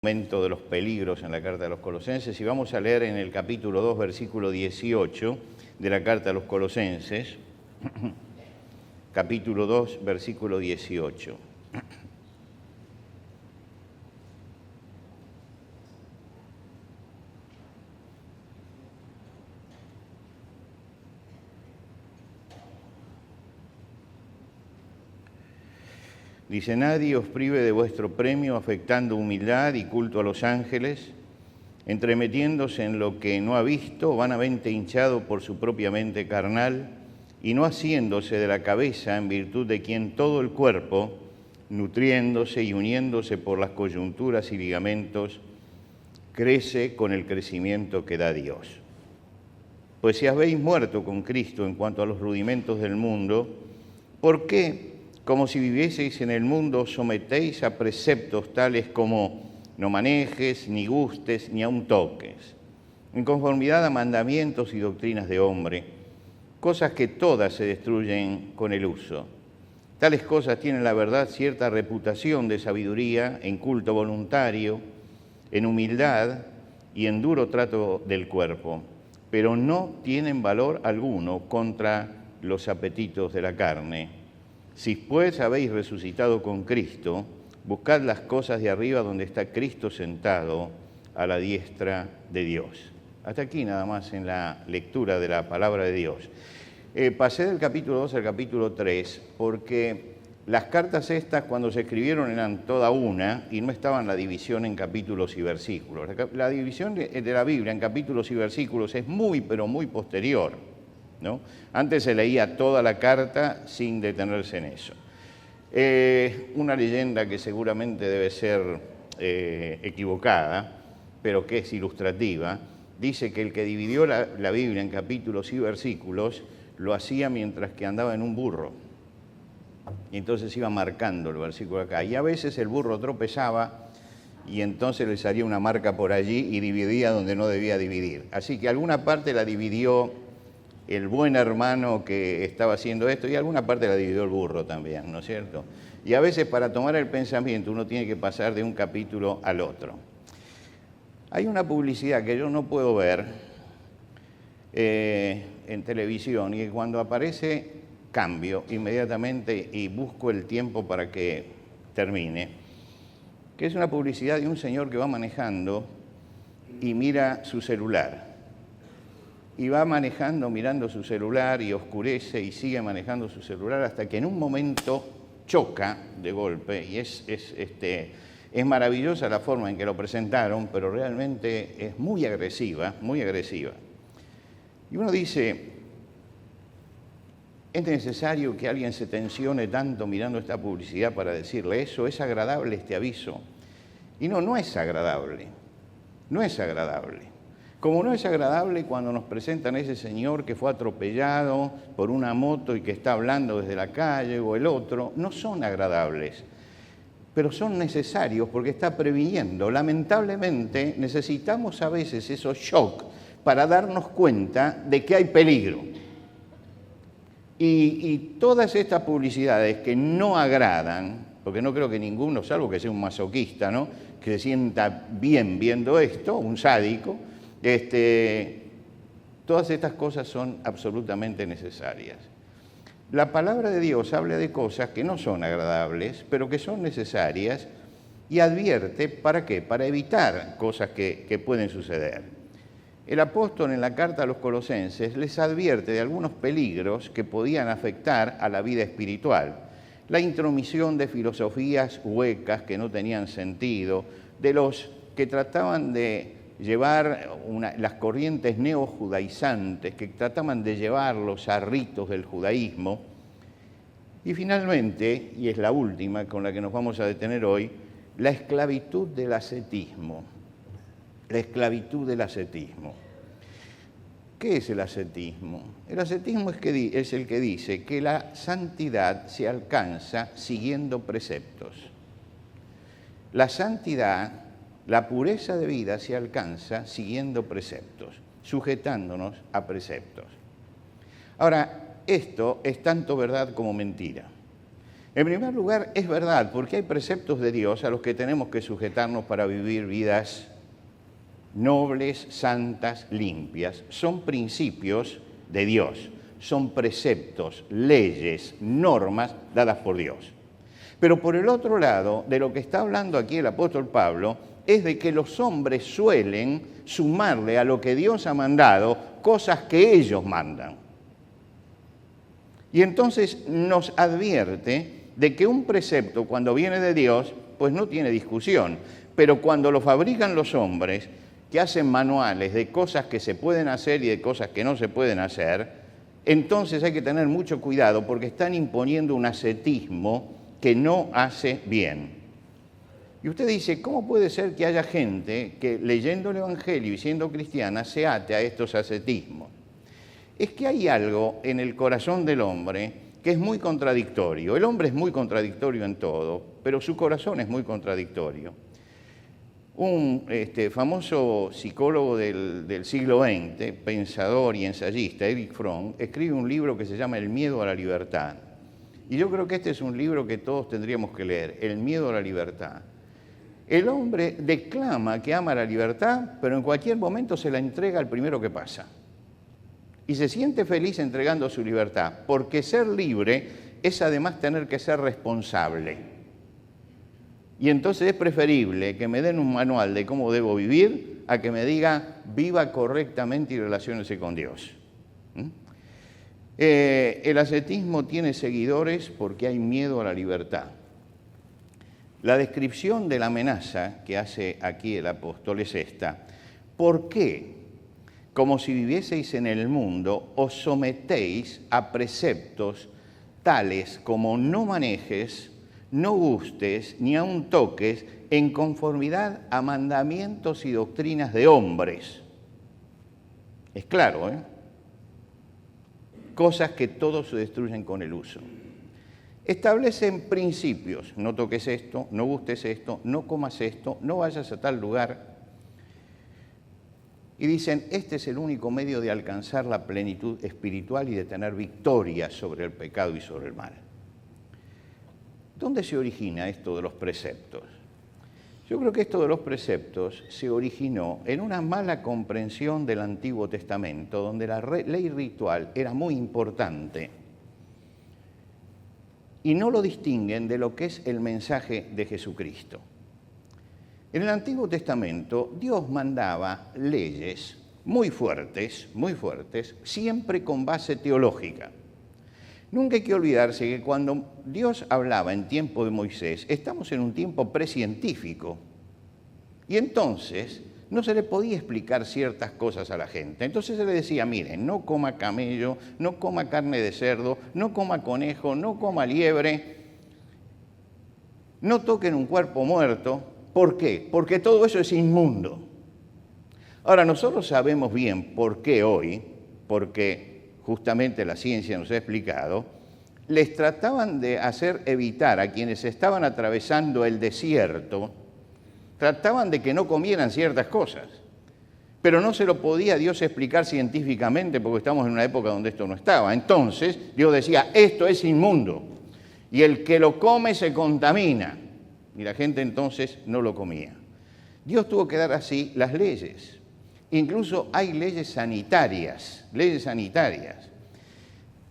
Momento de los peligros en la carta de los Colosenses, y vamos a leer en el capítulo 2, versículo 18 de la carta a los Colosenses, capítulo 2, versículo 18. Dice: nadie os prive de vuestro premio, afectando humildad y culto a los ángeles, entremetiéndose en lo que no ha visto, vanamente hinchado por su propia mente carnal, y no haciéndose de la cabeza, en virtud de quien todo el cuerpo, nutriéndose y uniéndose por las coyunturas y ligamentos, crece con el crecimiento que da Dios. Pues si habéis muerto con Cristo en cuanto a los rudimentos del mundo, ¿por qué, como si vivieseis en el mundo, sometéis a preceptos tales como no manejes, ni gustes, ni aun toques, en conformidad a mandamientos y doctrinas de hombre, cosas que todas se destruyen con el uso? Tales cosas tienen, la verdad, cierta reputación de sabiduría, en culto voluntario, en humildad y en duro trato del cuerpo, pero no tienen valor alguno contra los apetitos de la carne. Si pues habéis resucitado con Cristo, buscad las cosas de arriba donde está Cristo sentado a la diestra de Dios. Hasta aquí nada más en la lectura de la palabra de Dios. Pasé del capítulo 2 al capítulo 3 porque las cartas estas, cuando se escribieron, eran toda una y no estaban la división en capítulos y versículos. La división de la Biblia en capítulos y versículos es muy, pero muy posterior, ¿no? Antes se leía toda la carta sin detenerse en eso. Una leyenda que seguramente debe ser equivocada, pero que es ilustrativa, dice que el que dividió la Biblia en capítulos y versículos lo hacía mientras que andaba en un burro. Y entonces iba marcando el versículo acá. Y a veces el burro tropezaba y entonces le salía una marca por allí y dividía donde no debía dividir. Así que alguna parte la dividió el buen hermano que estaba haciendo esto y alguna parte la dividió el burro también, ¿no es cierto? Y a veces para tomar el pensamiento uno tiene que pasar de un capítulo al otro. Hay una publicidad que yo no puedo ver en televisión y cuando aparece cambio inmediatamente y busco el tiempo para que termine, que es una publicidad de un señor que va manejando y mira su celular. Y va manejando, mirando su celular, y oscurece y sigue manejando su celular hasta que en un momento choca de golpe. Y es maravillosa la forma en que lo presentaron, pero realmente es muy agresiva, muy agresiva. Y uno dice, ¿es necesario que alguien se tensione tanto mirando esta publicidad para decirle eso? ¿Es agradable este aviso? Y no es agradable, no es agradable. Como no es agradable cuando nos presentan a ese señor que fue atropellado por una moto y que está hablando desde la calle, o el otro, no son agradables, pero son necesarios porque está previniendo. Lamentablemente necesitamos a veces esos shocks para darnos cuenta de que hay peligro. Y todas estas publicidades que no agradan, porque no creo que ninguno, salvo que sea un masoquista, ¿no?, que se sienta bien viendo esto, un sádico, todas estas cosas son absolutamente necesarias. La palabra de Dios habla de cosas que no son agradables, pero que son necesarias y advierte, ¿para qué? Para evitar cosas que pueden suceder. El apóstol en la carta a los Colosenses les advierte de algunos peligros que podían afectar a la vida espiritual. La intromisión de filosofías huecas que no tenían sentido, de los que trataban de llevar las corrientes neojudaizantes, que trataban de llevarlos a ritos del judaísmo. Y finalmente, y es la última con la que nos vamos a detener hoy, la esclavitud del ascetismo. La esclavitud del ascetismo. ¿Qué es el ascetismo? El ascetismo es el que dice que la santidad se alcanza siguiendo preceptos. La santidad, la pureza de vida se alcanza siguiendo preceptos, sujetándonos a preceptos. Ahora, esto es tanto verdad como mentira. En primer lugar, es verdad, porque hay preceptos de Dios a los que tenemos que sujetarnos para vivir vidas nobles, santas, limpias. Son principios de Dios, son preceptos, leyes, normas dadas por Dios. Pero por el otro lado, de lo que está hablando aquí el apóstol Pablo, es de que los hombres suelen sumarle a lo que Dios ha mandado cosas que ellos mandan. Y entonces nos advierte de que un precepto, cuando viene de Dios, pues no tiene discusión. Pero cuando lo fabrican los hombres, que hacen manuales de cosas que se pueden hacer y de cosas que no se pueden hacer, entonces hay que tener mucho cuidado porque están imponiendo un ascetismo que no hace bien. Y usted dice, ¿cómo puede ser que haya gente que leyendo el Evangelio y siendo cristiana se ate a estos ascetismos? Es que hay algo en el corazón del hombre que es muy contradictorio. El hombre es muy contradictorio en todo, pero su corazón es muy contradictorio. Un famoso psicólogo del siglo XX, pensador y ensayista, Erich Fromm, escribe un libro que se llama El miedo a la libertad. Y yo creo que este es un libro que todos tendríamos que leer, El miedo a la libertad. El hombre declama que ama la libertad, pero en cualquier momento se la entrega al primero que pasa. Y se siente feliz entregando su libertad, porque ser libre es además tener que ser responsable. Y entonces es preferible que me den un manual de cómo debo vivir a que me diga viva correctamente y relaciónese con Dios. El ascetismo tiene seguidores porque hay miedo a la libertad. La descripción de la amenaza que hace aquí el apóstol es esta. ¿Por qué? Como si vivieseis en el mundo, os sometéis a preceptos tales como no manejes, no gustes, ni aun toques, en conformidad a mandamientos y doctrinas de hombres. Es claro, ¿eh? Cosas que todos se destruyen con el uso. Establecen principios, no toques esto, no gustes esto, no comas esto, no vayas a tal lugar. Y dicen, este es el único medio de alcanzar la plenitud espiritual y de tener victoria sobre el pecado y sobre el mal. ¿Dónde se origina esto de los preceptos? Yo creo que esto de los preceptos se originó en una mala comprensión del Antiguo Testamento, donde la ley ritual era muy importante y no lo distinguen de lo que es el mensaje de Jesucristo. En el Antiguo Testamento, Dios mandaba leyes muy fuertes, siempre con base teológica. Nunca hay que olvidarse que cuando Dios hablaba en tiempo de Moisés, estamos en un tiempo precientífico. Y entonces no se le podía explicar ciertas cosas a la gente. Entonces se le decía, miren, no coma camello, no coma carne de cerdo, no coma conejo, no coma liebre, no toquen un cuerpo muerto. ¿Por qué? Porque todo eso es inmundo. Ahora, nosotros sabemos bien por qué hoy, porque justamente la ciencia nos ha explicado, les trataban de hacer evitar a quienes estaban atravesando el desierto, trataban de que no comieran ciertas cosas, pero no se lo podía Dios explicar científicamente porque estamos en una época donde esto no estaba. Entonces Dios decía, esto es inmundo y el que lo come se contamina. Y la gente entonces no lo comía. Dios tuvo que dar así las leyes. Incluso hay leyes sanitarias.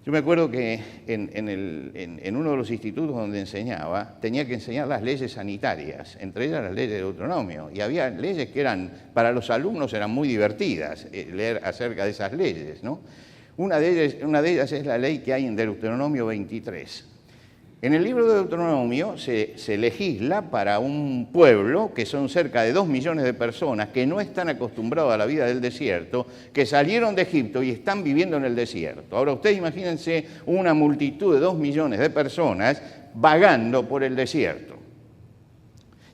Yo me acuerdo que en uno de los institutos donde enseñaba, tenía que enseñar las leyes sanitarias, entre ellas las leyes de Deuteronomio. Y había leyes que para los alumnos eran muy divertidas, leer acerca de esas leyes, ¿no? Una de ellas es la ley que hay en Deuteronomio 23. En el libro de Deuteronomio se legisla para un pueblo que son cerca de 2 millones de personas que no están acostumbrados a la vida del desierto, que salieron de Egipto y están viviendo en el desierto. Ahora ustedes imagínense una multitud de 2 millones de personas vagando por el desierto.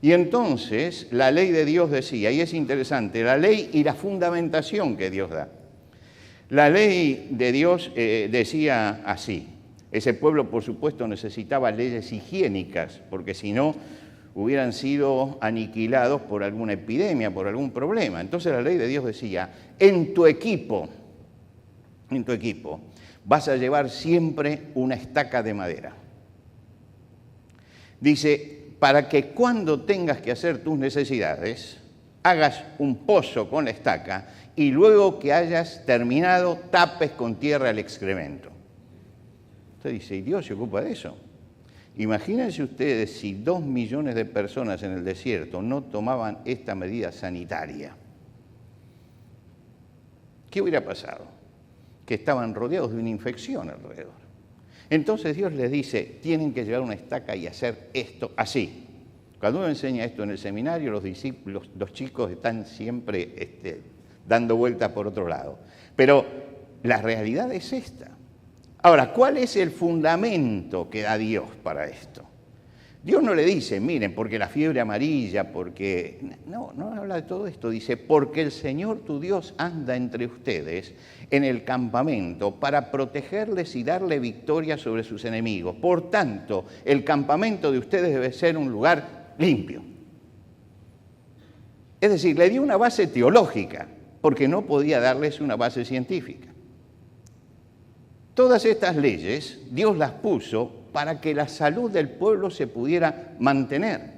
Y entonces la ley de Dios decía, y es interesante, la ley y la fundamentación que Dios da. La ley de Dios decía así. Ese pueblo, por supuesto, necesitaba leyes higiénicas, porque si no, hubieran sido aniquilados por alguna epidemia, por algún problema. Entonces la ley de Dios decía, en tu equipo, vas a llevar siempre una estaca de madera. Dice, para que cuando tengas que hacer tus necesidades, hagas un pozo con la estaca y luego que hayas terminado, tapes con tierra el excremento. Usted dice, ¿y Dios se ocupa de eso? Imagínense ustedes si 2 millones de personas en el desierto no tomaban esta medida sanitaria. ¿Qué hubiera pasado? Que estaban rodeados de una infección alrededor. Entonces Dios les dice, tienen que llevar una estaca y hacer esto así. Cuando uno enseña esto en el seminario, los discípulos, los chicos están siempre dando vueltas por otro lado. Pero la realidad es esta. Ahora, ¿cuál es el fundamento que da Dios para esto? Dios no le dice, miren, porque la fiebre amarilla, porque... No habla de todo esto. Dice, porque el Señor tu Dios anda entre ustedes en el campamento para protegerles y darle victoria sobre sus enemigos. Por tanto, el campamento de ustedes debe ser un lugar limpio. Es decir, le dio una base teológica, porque no podía darles una base científica. Todas estas leyes Dios las puso para que la salud del pueblo se pudiera mantener.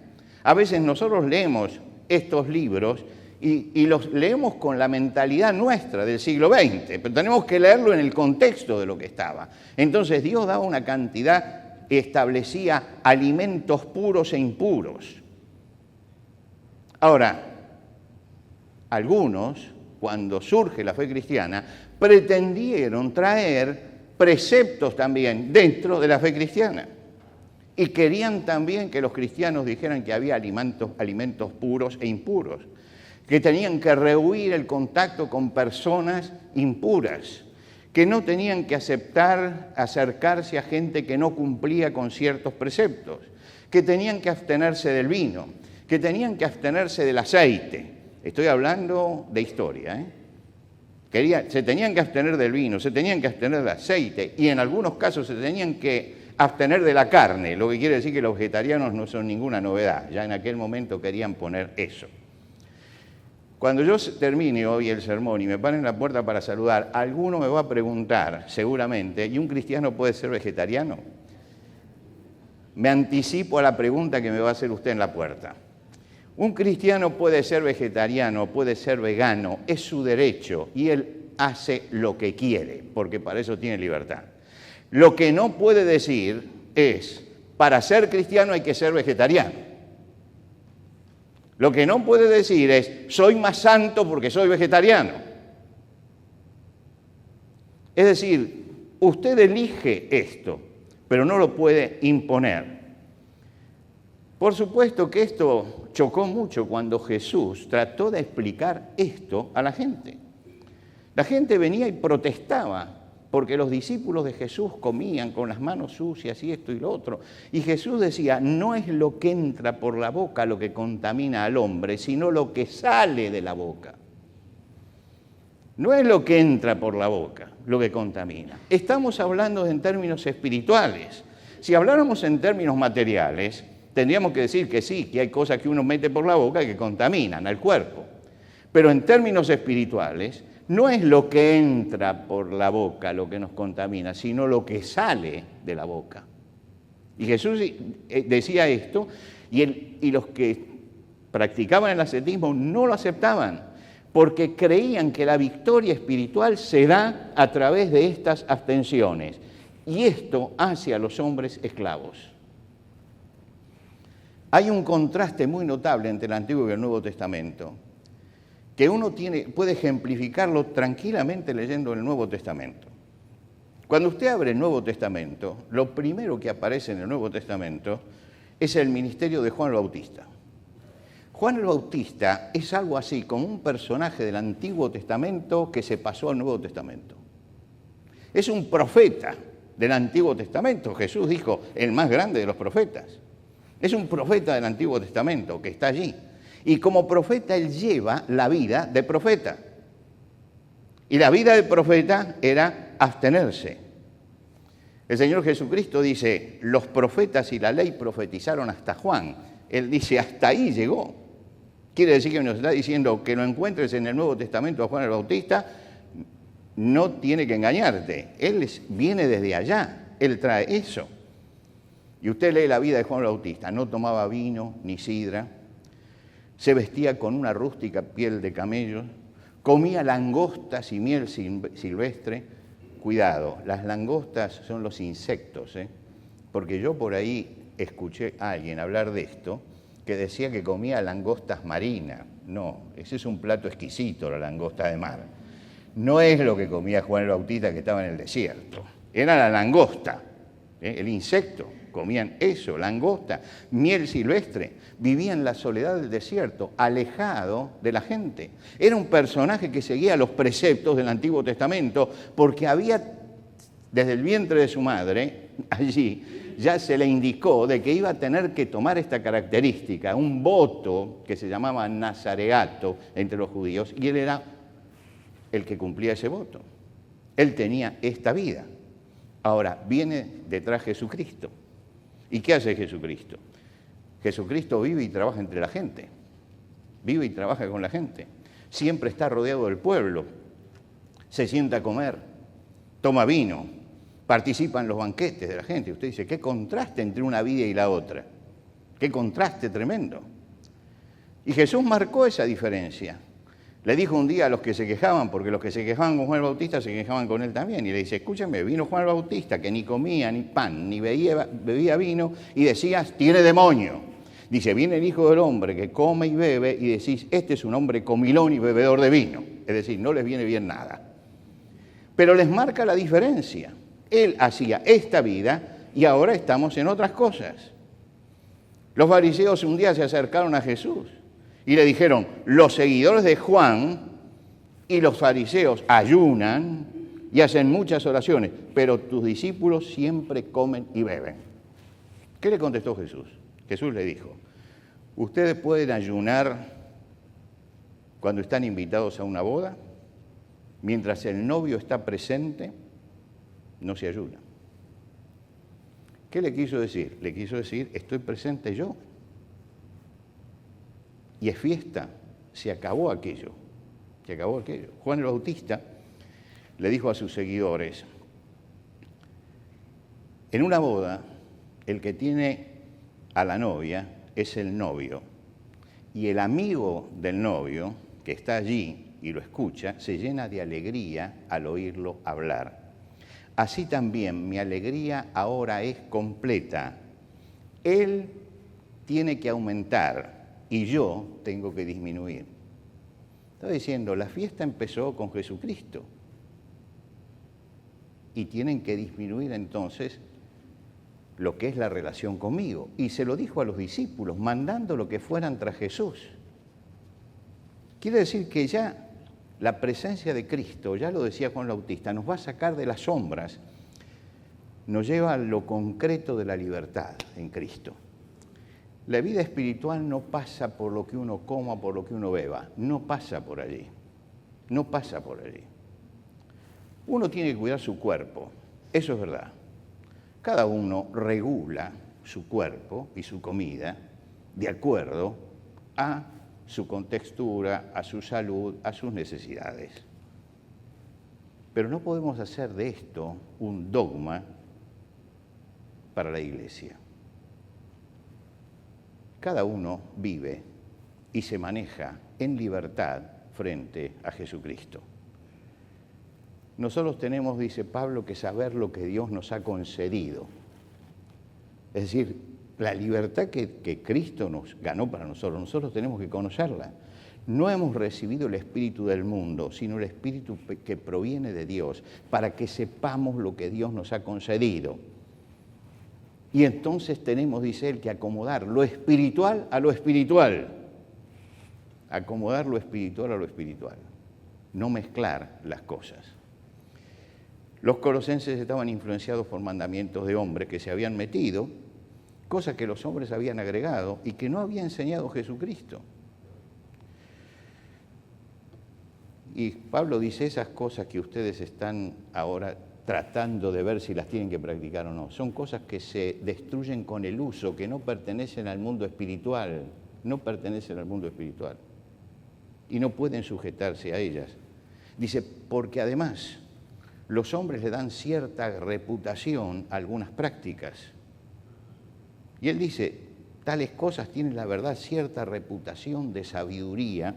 A veces nosotros leemos estos libros y los leemos con la mentalidad nuestra del siglo XX, pero tenemos que leerlo en el contexto de lo que estaba. Entonces Dios daba una cantidad, establecía alimentos puros e impuros. Ahora, algunos, cuando surge la fe cristiana, pretendieron traer preceptos también dentro de la fe cristiana. Y querían también que los cristianos dijeran que había alimentos puros e impuros, que tenían que rehuir el contacto con personas impuras, que no tenían que acercarse a gente que no cumplía con ciertos preceptos, que tenían que abstenerse del vino, que tenían que abstenerse del aceite. Estoy hablando de historia, ¿eh? Se tenían que abstener del vino, se tenían que abstener del aceite y en algunos casos se tenían que abstener de la carne, lo que quiere decir que los vegetarianos no son ninguna novedad, ya en aquel momento querían poner eso. Cuando yo termine hoy el sermón y me paren en la puerta para saludar, alguno me va a preguntar, seguramente, ¿y un cristiano puede ser vegetariano? Me anticipo a la pregunta que me va a hacer usted en la puerta. Un cristiano puede ser vegetariano, puede ser vegano, es su derecho y él hace lo que quiere, porque para eso tiene libertad. Lo que no puede decir es, para ser cristiano hay que ser vegetariano. Lo que no puede decir es, soy más santo porque soy vegetariano. Es decir, usted elige esto, pero no lo puede imponer. Por supuesto que esto chocó mucho cuando Jesús trató de explicar esto a la gente. La gente venía y protestaba porque los discípulos de Jesús comían con las manos sucias y esto y lo otro. Y Jesús decía, no es lo que entra por la boca lo que contamina al hombre, sino lo que sale de la boca. No es lo que entra por la boca lo que contamina. Estamos hablando en términos espirituales. Si habláramos en términos materiales, tendríamos que decir que sí, que hay cosas que uno mete por la boca que contaminan al cuerpo. Pero en términos espirituales, no es lo que entra por la boca lo que nos contamina, sino lo que sale de la boca. Y Jesús decía esto, y los que practicaban el ascetismo no lo aceptaban, porque creían que la victoria espiritual se da a través de estas abstenciones. Y esto hace a los hombres esclavos. Hay un contraste muy notable entre el Antiguo y el Nuevo Testamento, que uno puede ejemplificarlo tranquilamente leyendo el Nuevo Testamento. Cuando usted abre el Nuevo Testamento, lo primero que aparece en el Nuevo Testamento es el ministerio de Juan el Bautista. Juan el Bautista es algo así como un personaje del Antiguo Testamento que se pasó al Nuevo Testamento. Es un profeta del Antiguo Testamento. Jesús dijo, el más grande de los profetas. Es un profeta del Antiguo Testamento que está allí. Y como profeta él lleva la vida de profeta. Y la vida de profeta era abstenerse. El Señor Jesucristo dice, los profetas y la ley profetizaron hasta Juan. Él dice, hasta ahí llegó. Quiere decir que nos está diciendo que lo encuentres en el Nuevo Testamento a Juan el Bautista, no tiene que engañarte. Él viene desde allá, él trae eso. Y usted lee la vida de Juan el Bautista, no tomaba vino ni sidra, se vestía con una rústica piel de camello, comía langostas y miel silvestre. Cuidado, las langostas son los insectos, porque yo por ahí escuché a alguien hablar de esto, que decía que comía langostas marinas. No, ese es un plato exquisito, la langosta de mar. No es lo que comía Juan el Bautista, que estaba en el desierto. Era la langosta, el insecto. Comían eso, langosta, miel silvestre. Vivía en la soledad del desierto, alejado de la gente. Era un personaje que seguía los preceptos del Antiguo Testamento, porque había, desde el vientre de su madre, allí, ya se le indicó de que iba a tener que tomar esta característica, un voto que se llamaba nazareato entre los judíos, y él era el que cumplía ese voto. Él tenía esta vida. Ahora, viene detrás Jesucristo. ¿Y qué hace Jesucristo? Jesucristo vive y trabaja entre la gente. Vive y trabaja con la gente. Siempre está rodeado del pueblo. Se sienta a comer, toma vino, participa en los banquetes de la gente. Usted dice, qué contraste entre una vida y la otra. Qué contraste tremendo. Y Jesús marcó esa diferencia. Le dijo un día a los que se quejaban, porque los que se quejaban con Juan el Bautista se quejaban con él también, y le dice, escúchame, vino Juan el Bautista que ni comía ni pan, ni bebía vino, y decías, tiene demonio. Dice, viene el Hijo del Hombre que come y bebe, y decís, este es un hombre comilón y bebedor de vino. Es decir, no les viene bien nada. Pero les marca la diferencia. Él hacía esta vida y ahora estamos en otras cosas. Los fariseos un día se acercaron a Jesús y le dijeron, los seguidores de Juan y los fariseos ayunan y hacen muchas oraciones, pero tus discípulos siempre comen y beben. ¿Qué le contestó Jesús? Jesús le dijo, ustedes pueden ayunar cuando están invitados a una boda, mientras el novio está presente, no se ayuna. ¿Qué le quiso decir? Le quiso decir, estoy presente yo. Y es fiesta, se acabó aquello, se acabó aquello. Juan el Bautista le dijo a sus seguidores, en una boda, el que tiene a la novia es el novio, y el amigo del novio, que está allí y lo escucha, se llena de alegría al oírlo hablar. Así también mi alegría ahora es completa. Él tiene que aumentar y yo tengo que disminuir. Está diciendo, la fiesta empezó con Jesucristo y tienen que disminuir entonces lo que es la relación conmigo. Y se lo dijo a los discípulos, mandándolo que fueran tras Jesús. Quiere decir que ya la presencia de Cristo, ya lo decía Juan el Bautista, nos va a sacar de las sombras, nos lleva a lo concreto de la libertad en Cristo. La vida espiritual no pasa por lo que uno coma, por lo que uno beba, no pasa por allí, no pasa por allí. Uno tiene que cuidar su cuerpo, eso es verdad. Cada uno regula su cuerpo y su comida de acuerdo a su contextura, a su salud, a sus necesidades. Pero no podemos hacer de esto un dogma para la Iglesia. Cada uno vive y se maneja en libertad frente a Jesucristo. Nosotros tenemos, dice Pablo, que saber lo que Dios nos ha concedido. Es decir, la libertad que Cristo nos ganó para nosotros tenemos que conocerla. No hemos recibido el espíritu del mundo, sino el espíritu que proviene de Dios, para que sepamos lo que Dios nos ha concedido. Y entonces tenemos, dice él, que acomodar lo espiritual a lo espiritual. Acomodar lo espiritual a lo espiritual. No mezclar las cosas. Los colosenses estaban influenciados por mandamientos de hombres que se habían metido, cosas que los hombres habían agregado y que no había enseñado Jesucristo. Y Pablo dice, esas cosas que ustedes están ahora tratando de ver si las tienen que practicar o no, son cosas que se destruyen con el uso, que no pertenecen al mundo espiritual, no pertenecen al mundo espiritual. Y no pueden sujetarse a ellas. Dice, porque además los hombres le dan cierta reputación a algunas prácticas. Y él dice, tales cosas tienen la verdad cierta reputación de sabiduría,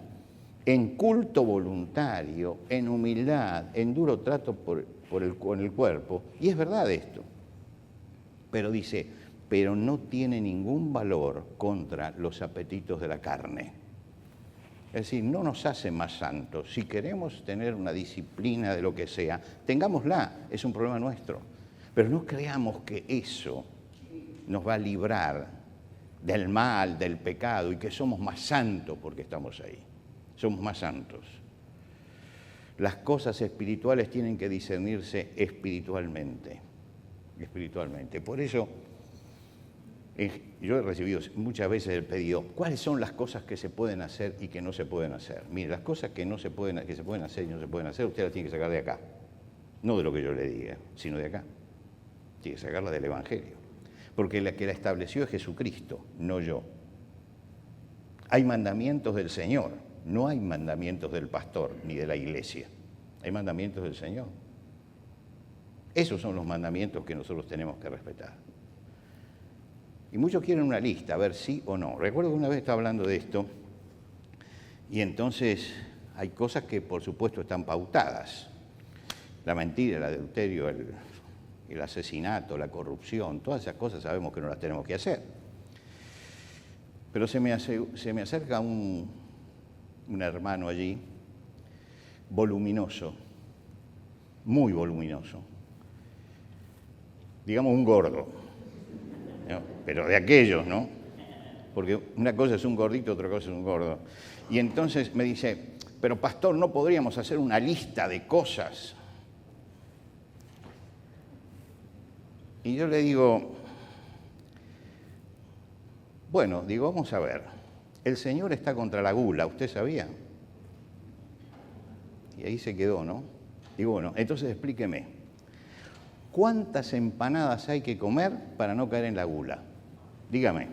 en culto voluntario, en humildad, en duro trato con el cuerpo. Y es verdad esto. Pero dice, pero no tiene ningún valor contra los apetitos de la carne. Es decir, no nos hace más santos. Si queremos tener una disciplina de lo que sea, tengámosla, es un problema nuestro. Pero no creamos que eso nos va a librar del mal, del pecado, y que somos más santos porque estamos ahí. Somos más santos. Las cosas espirituales tienen que discernirse espiritualmente. Por eso, yo he recibido muchas veces el pedido, ¿cuáles son las cosas que se pueden hacer y que no se pueden hacer? Mire, las cosas que se pueden hacer y no se pueden hacer, usted las tiene que sacar de acá. No de lo que yo le diga, sino de acá. Tiene que sacarla del Evangelio. Porque la que la estableció es Jesucristo, no yo. Hay mandamientos del Señor, no hay mandamientos del pastor ni de la iglesia. Hay mandamientos del Señor. Esos son los mandamientos que nosotros tenemos que respetar. Y muchos quieren una lista, a ver sí o no. Recuerdo que una vez estaba hablando de esto, y entonces hay cosas que por supuesto están pautadas. La mentira, el adulterio, el asesinato, la corrupción, todas esas cosas sabemos que no las tenemos que hacer. Pero se me acerca un hermano allí, voluminoso, muy voluminoso, digamos un gordo, ¿no? Pero de aquellos, ¿no? Porque una cosa es un gordito, otra cosa es un gordo. Y entonces me dice, pero pastor, ¿no podríamos hacer una lista de cosas? Y yo le digo, bueno, vamos a ver, el Señor está contra la gula, ¿usted sabía? Y ahí se quedó, ¿no? Digo, bueno, entonces explíqueme, ¿cuántas empanadas hay que comer para no caer en la gula? Dígame.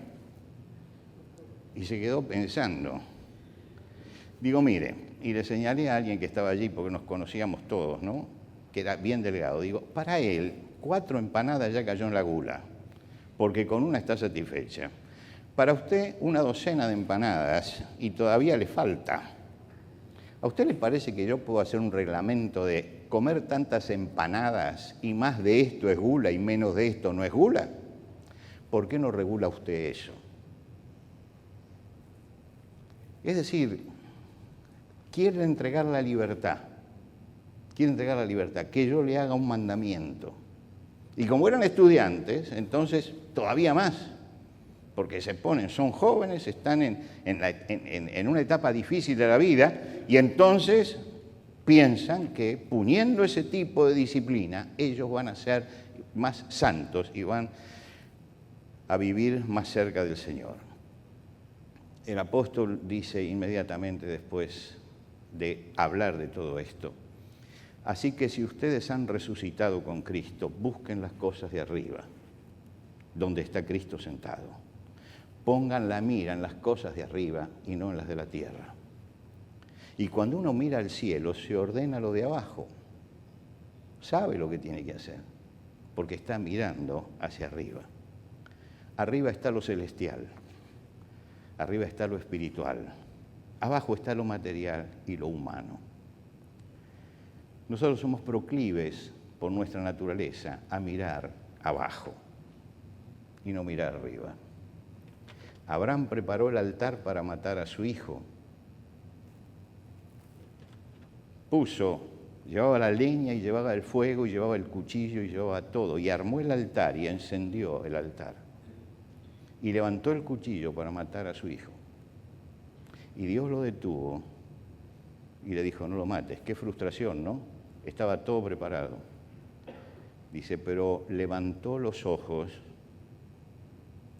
Y se quedó pensando. Digo, mire, y le señalé a alguien que estaba allí, porque nos conocíamos todos, ¿no? Que era bien delgado. Digo, para él, 4 empanadas ya cayó en la gula, porque con una está satisfecha. Para usted, una docena de empanadas y todavía le falta. ¿A usted le parece que yo puedo hacer un reglamento de comer tantas empanadas y más de esto es gula y menos de esto no es gula? ¿Por qué no regula usted eso? Es decir, quiere entregar la libertad. Quiere entregar la libertad, que yo le haga un mandamiento. Y como eran estudiantes, entonces todavía más, porque son jóvenes, están en una etapa difícil de la vida, y entonces piensan que poniendo ese tipo de disciplina, ellos van a ser más santos y van a vivir más cerca del Señor. El apóstol dice inmediatamente después de hablar de todo esto, así que si ustedes han resucitado con Cristo, busquen las cosas de arriba, donde está Cristo sentado. Pongan la mira en las cosas de arriba y no en las de la tierra. Y cuando uno mira al cielo, se ordena lo de abajo. Sabe lo que tiene que hacer, porque está mirando hacia arriba. Arriba está lo celestial, arriba está lo espiritual, abajo está lo material y lo humano. Nosotros somos proclives por nuestra naturaleza a mirar abajo y no mirar arriba. Abraham preparó el altar para matar a su hijo. Llevaba la leña y llevaba el fuego y llevaba el cuchillo y llevaba todo. Y armó el altar y encendió el altar. Y levantó el cuchillo para matar a su hijo. Y Dios lo detuvo y le dijo, no lo mates. Qué frustración, ¿no? Estaba todo preparado. Dice, pero levantó los ojos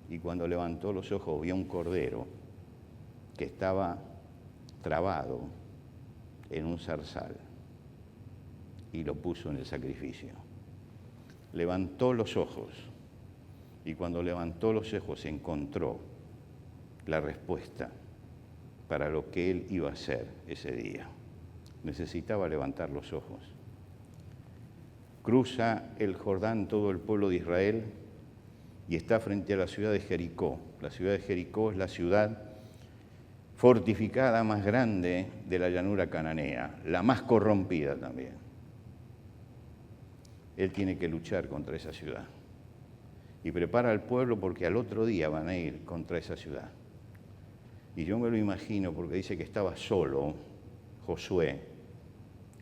y cuando levantó los ojos vio un cordero que estaba trabado en un zarzal y lo puso en el sacrificio. Levantó los ojos y cuando levantó los ojos encontró la respuesta para lo que él iba a hacer ese día. Necesitaba levantar los ojos. Cruza el Jordán todo el pueblo de Israel y está frente a la ciudad de Jericó. La ciudad de Jericó es la ciudad fortificada más grande de la llanura cananea, la más corrompida también. Él tiene que luchar contra esa ciudad y prepara al pueblo porque al otro día van a ir contra esa ciudad. Y yo me lo imagino porque dice que estaba solo Josué,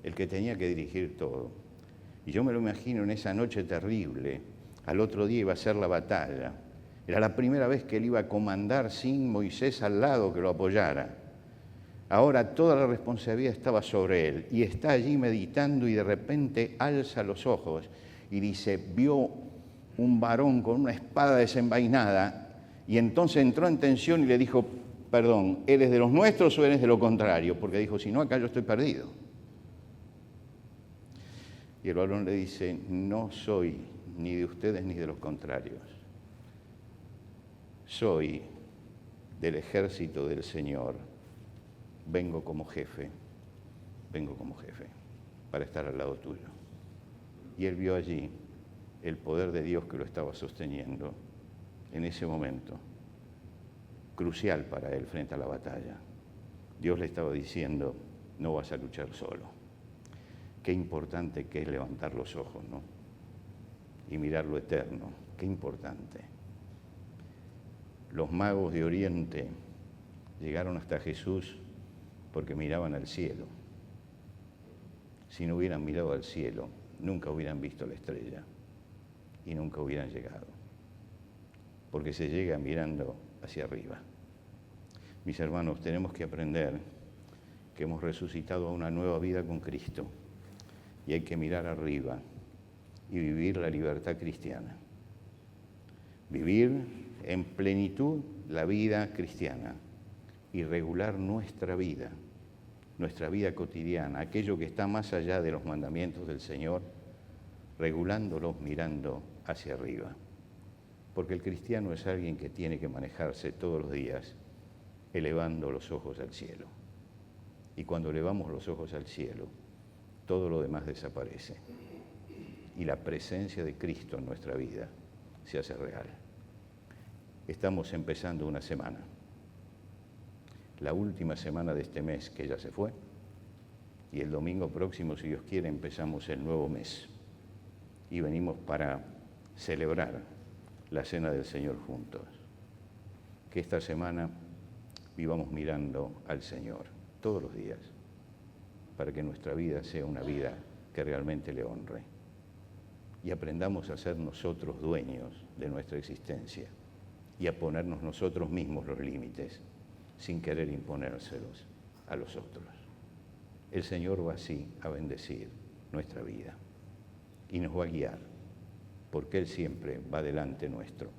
el que tenía que dirigir todo. Y yo me lo imagino en esa noche terrible, al otro día iba a ser la batalla. Era la primera vez que él iba a comandar sin Moisés al lado que lo apoyara. Ahora toda la responsabilidad estaba sobre él y está allí meditando y de repente alza los ojos y dice, vio un varón con una espada desenvainada y entonces entró en tensión y le dijo, perdón, ¿eres de los nuestros o eres de lo contrario? Porque dijo, si no, acá yo estoy perdido. Y el varón le dice, no soy ni de ustedes ni de los contrarios. Soy del ejército del Señor. Vengo como jefe para estar al lado tuyo. Y él vio allí el poder de Dios que lo estaba sosteniendo en ese momento, crucial para él frente a la batalla. Dios le estaba diciendo, no vas a luchar solo. Qué importante que es levantar los ojos, ¿no? Y mirar lo eterno, qué importante. Los magos de Oriente llegaron hasta Jesús porque miraban al cielo. Si no hubieran mirado al cielo, nunca hubieran visto la estrella y nunca hubieran llegado. Porque se llega mirando hacia arriba. Mis hermanos, tenemos que aprender que hemos resucitado a una nueva vida con Cristo y hay que mirar arriba y vivir la libertad cristiana. Vivir en plenitud la vida cristiana y regular nuestra vida cotidiana, aquello que está más allá de los mandamientos del Señor, regulándolos mirando hacia arriba. Porque el cristiano es alguien que tiene que manejarse todos los días elevando los ojos al cielo. Y cuando elevamos los ojos al cielo, todo lo demás desaparece. Y la presencia de Cristo en nuestra vida se hace real. Estamos empezando una semana. La última semana de este mes que ya se fue. Y el domingo próximo, si Dios quiere, empezamos el nuevo mes. Y venimos para celebrar la Cena del Señor juntos. Que esta semana vivamos mirando al Señor todos los días, para que nuestra vida sea una vida que realmente le honre. Y aprendamos a ser nosotros dueños de nuestra existencia y a ponernos nosotros mismos los límites, sin querer imponérselos a los otros. El Señor va así a bendecir nuestra vida y nos va a guiar, porque Él siempre va delante nuestro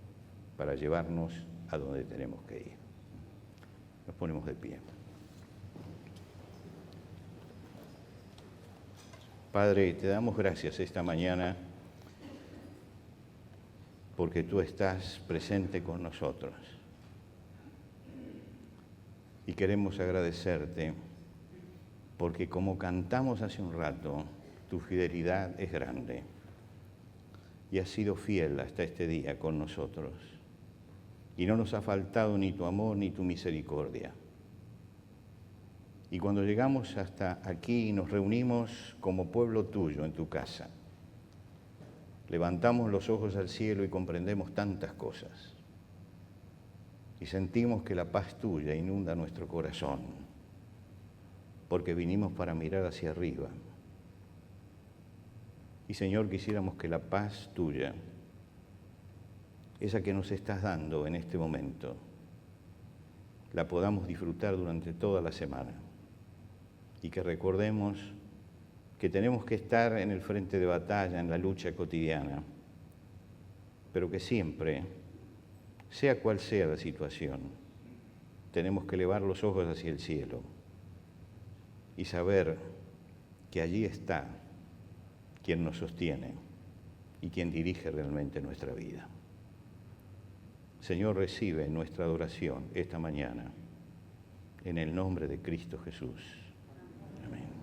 para llevarnos a donde tenemos que ir. Nos ponemos de pie. Padre, te damos gracias esta mañana porque tú estás presente con nosotros. Y queremos agradecerte porque como cantamos hace un rato, tu fidelidad es grande y has sido fiel hasta este día con nosotros. Y no nos ha faltado ni tu amor ni tu misericordia. Y cuando llegamos hasta aquí y nos reunimos como pueblo tuyo en tu casa, levantamos los ojos al cielo y comprendemos tantas cosas. Y sentimos que la paz tuya inunda nuestro corazón, porque vinimos para mirar hacia arriba. Y Señor, quisiéramos que la paz tuya, esa que nos estás dando en este momento, la podamos disfrutar durante toda la semana. Y que recordemos que tenemos que estar en el frente de batalla, en la lucha cotidiana, pero que siempre, sea cual sea la situación, tenemos que elevar los ojos hacia el cielo y saber que allí está quien nos sostiene y quien dirige realmente nuestra vida. Señor, recibe nuestra adoración esta mañana en el nombre de Cristo Jesús. Amén.